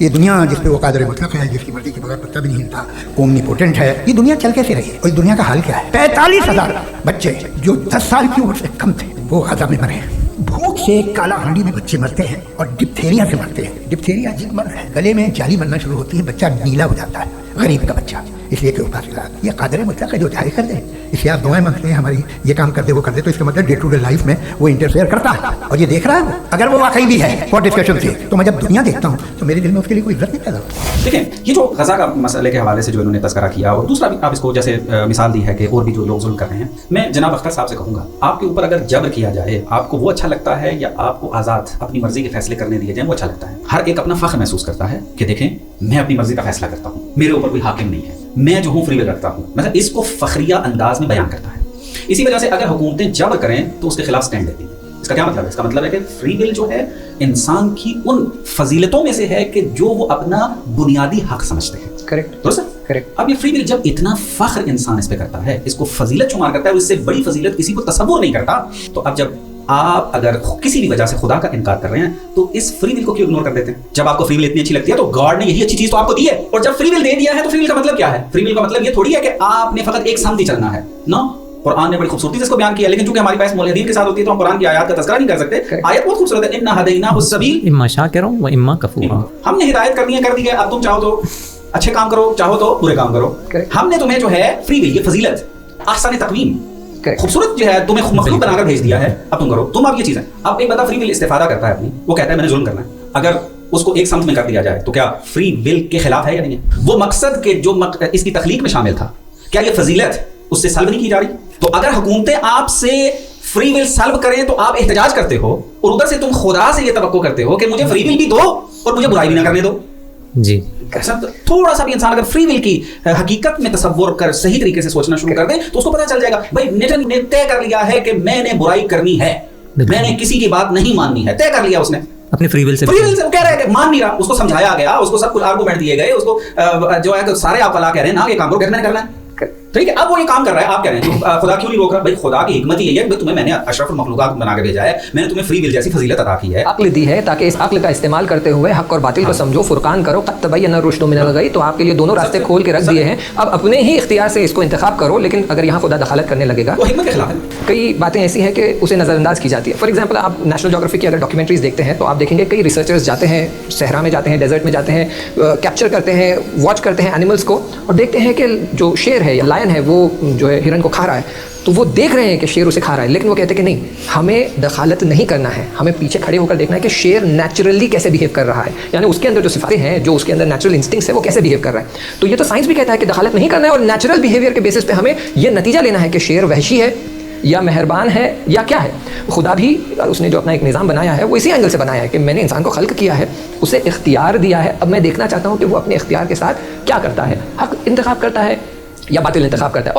کہ دنیا جس پہ وہ قادر مطلق ہے، جس کی مرضی کے بغیر پتہ بھی نہیں ہلتا، اومنیپوٹنٹ ہے، یہ دنیا چل کیسے رہی ہے؟ اور اس دنیا کا حال کیا ہے؟ 45,000 بچے جو 10 سال کی عمر سے کم تھے وہ غزہ میں مرے ہیں۔ بھوک سے کالا ہانڈی میں بچے مرتے ہیں اور ڈپتھیریا سے مرتے ہیں۔ ڈپتھیریا عجیب مرض ہے، گلے میں جالی بننا شروع ہوتی ہے، بچہ نیلا ہو جاتا ہے، غریب کا بچہ، اس لیے کہ یہ قادر مطلق ہے جو چاہے کر دے۔ اس لیے آپ دعائیں مانگتے ہیں ہماری یہ کام کر دے وہ کر دے، تو اس کا مطلب ڈے ٹو ڈے لائف میں وہ انٹرفیئر کرتا ہے اور یہ دیکھ رہا ہے۔ اگر وہ واقعی بھی ہے فور ڈسکشن سے، تو میں جب دنیا دیکھتا ہوں تو میرے دل میں اس کے لیے کوئی عزت نہیں پیدا ہوتی۔ دیکھیں یہ جو غزہ کا مسئلے کے حوالے سے جو انہوں نے تذکرہ کیا، اور دوسرا بھی آپ اس کو جیسے مثال دی ہے کہ اور بھی جو لوگ ظلم کر رہے ہیں، میں جناب اختر صاحب سے کہوں گا آپ کے اوپر اگر جبر کیا جائے آپ کو وہ اچھا لگتا ہے یا آپ کو آزاد اپنی مرضی کے فیصلے کرنے دیے جائیں وہ اچھا لگتا ہے؟ ہر ایک اپنا فخر محسوس کرتا ہے کہ دیکھیں میں اپنی مرضی کا فیصلہ کرتا ہوں، میرے اوپر کوئی حاکم نہیں ہے، میں جو ہوں فری ول رکھتا ہوں، مطلب اس کو فخریہ انداز میں بیان کرتا ہے۔ اسی وجہ سے اگر حکومتیں جبر کریں تو اس کے خلاف سٹینڈ لیتی ہیں۔ اس کا کیا مطلب ہے؟ اس کا مطلب ہے کہ فری ول جو ہے انسان کی ان فضیلتوں میں سے ہے کہ جو وہ اپنا بنیادی حق سمجھتے ہیں۔ کریکٹ، درست ہے؟ کریکٹ۔ اب یہ فری ول جب اتنا فخر انسان اس پہ کرتا ہے، اس کو فضیلت شمار کرتا ہے، اس سے بڑی فضیلت کسی کو تصور نہیں کرتا، تو اب جب آپ اگر کسی بھی وجہ سے خدا کا انکار کر رہے ہیں تو اس فری ول کو کیوں اگنور کر دیتے ہیں؟ جب آپ کو فری ول اتنی اچھی لگتی ہے تو گاڈ نے یہی اچھی چیز تو آپ کو دی ہے، اور جب فری ول دے دیا ہے تو فری ول کا مطلب کیا ہے؟ فری ول کا مطلب یہ تھوڑی ہے کہ آپ نے فقط ایک سمت ہی چلنا ہے، نو۔ قرآن نے بڑی خوبصورتی سے اس کو بیان کیا، لیکن چونکہ ہماری بحث مولدین کے ساتھ ہوتی ہے تو ہم قرآن کی آیات کا تذکرہ نہیں کر سکتے۔ آیت بہت خوبصورت ہے، اِنَّا هَدَيْنَاهُ السَّبِيلَ اما شاکرا و اما کفورا۔ ہم نے ہدایت کرنی ہے، کر دی ہے، اب تم چاہو تو اچھے کام کرو، چاہو تو برے کام کرو۔ ہم نے تمہیں جو ہے فری ول، یہ فضیلت، احسن تقویم، خوبصورت جو ہے تمہیں مخلوق بنا کر بھیج دیا ہے، اب تم کرو، تم اب یہ چیز ہے۔ اب ایک بندہ فری ول استفادہ کرتا ہے اپنی، وہ کہتا ہے میں نے ظلم کرنا ہے، اگر اس کو ایک سمت میں کر دیا جائے تو کیا فری ول کے خلاف ہے یا نہیں ہے؟ وہ مقصد کے جو اس کی تخلیق میں شامل تھا، کیا یہ فضیلت اس سے سلب نہیں کی جا رہی؟ تو اگر حکومتیں آپ سے فری ول سلب کریں تو آپ احتجاج کرتے ہو، اور ادھر سے تم خدا سے یہ توقع کرتے ہو کہ مجھے فری ول بھی دو اور مجھے برائی بھی نہ کرنے دو۔ جی تھوڑا سا بھی انسان اگر فری ول کی حقیقت میں تصور کر صحیح طریقے سے سوچنا شروع کر دے تو اس کو پتہ چل جائے گا بھائی نیوٹن نے طے کر لیا ہے کہ میں نے برائی کرنی ہے، میں نے کسی کی بات نہیں ماننی ہے، طے کر لیا اس نے اپنے فری ول سے وہ کہہ رہا ہے کہ مان نہیں رہا، اس کو سمجھایا گیا، اس کو سب کچھ آرگومنٹ دیے گئے، اس کو جو ہے کہ سارے آپ اللہ کہہ رہے ہیں نا یہ کام کرو، کہتے میں نے کرنا ہے، ٹھیک ہے۔ اب وہ یہ کام کر رہا ہے، آپ کہہ رہے ہیں خدا کیوں نہیں روک رہا؟ بھائی خدا کی حکمت یہ ہے کہ تمہیں میں نے اشرف المخلوقات بنا کے بھیجا ہے، میں نے تمہیں فری ول جیسی فضیلت عطا کی ہے، عقل دی ہے تاکہ اس عقل کا استعمال کرتے ہوئے حق اور باطل کو سمجھو، فرقان کرو، قد تبین الرشد من الغی، تو آپ کے لیے دونوں راستے کھول کے رکھ دیے ہیں، اب اپنے ہی اختیار سے اس کو انتخاب کرو، لیکن اگر یہاں خدا دخالت کرنے لگے گا وہ حکمت کے خلاف ہے۔ کئی باتیں ایسی ہیں کہ اسے نظر انداز کی جاتی ہے۔ فار ایگزامپل آپ نیشنل جیوگرافی کی اگر ڈاکیومنٹریز دیکھتے ہیں تو آپ دیکھیں گے کئی ریسرچرز جاتے ہیں، صحرا میں جاتے ہیں، ڈیزرٹ میں جاتے ہیں، کیپچر کرتے ہیں، واچ کرتے ہیں اینیملس کو، اور دیکھتے ہیں کہ جو شیر ہے یا لائن ہے وہ جو ہے ہرن کو کھا رہا ہے، تو وہ دیکھ رہے ہیں کہ شیر اسے کھا رہا ہے، لیکن وہ کہتے ہیں کہ نہیں، ہمیں دخالت نہیں کرنا ہے، ہمیں پیچھے کھڑے ہو کر دیکھنا ہے کہ شیر نیچرلی کیسے بہیو کر رہا ہے، یعنی اس کے اندر جو صفاتیں ہیں، جو اس کے اندر نیچرل انسٹنکٹس ہے وہ کیسے بہیو کر رہا ہے۔ تو یہ تو سائنس بھی کہتا ہے کہ دخالت نہیں کرنا ہے، اور نیچرل بیہیویئر کے بیسس پہ ہمیں یہ نتیجہ لینا ہے کہ شیر وحشی ہے یا مہربان ہے یا کیا ہے۔ خدا بھی اس نے جو اپنا ایک نظام بنایا ہے وہ اسی اینگل سے بنایا ہے کہ میں نے انسان کو خلق کیا ہے، اسے اختیار دیا ہے، اب میں دیکھنا چاہتا ہوں کہ وہ اپنے اختیار کے ساتھ کیا کرتا ہے، حق انتخاب کرتا ہے یا باطل انتخاب کرتا ہے۔ اور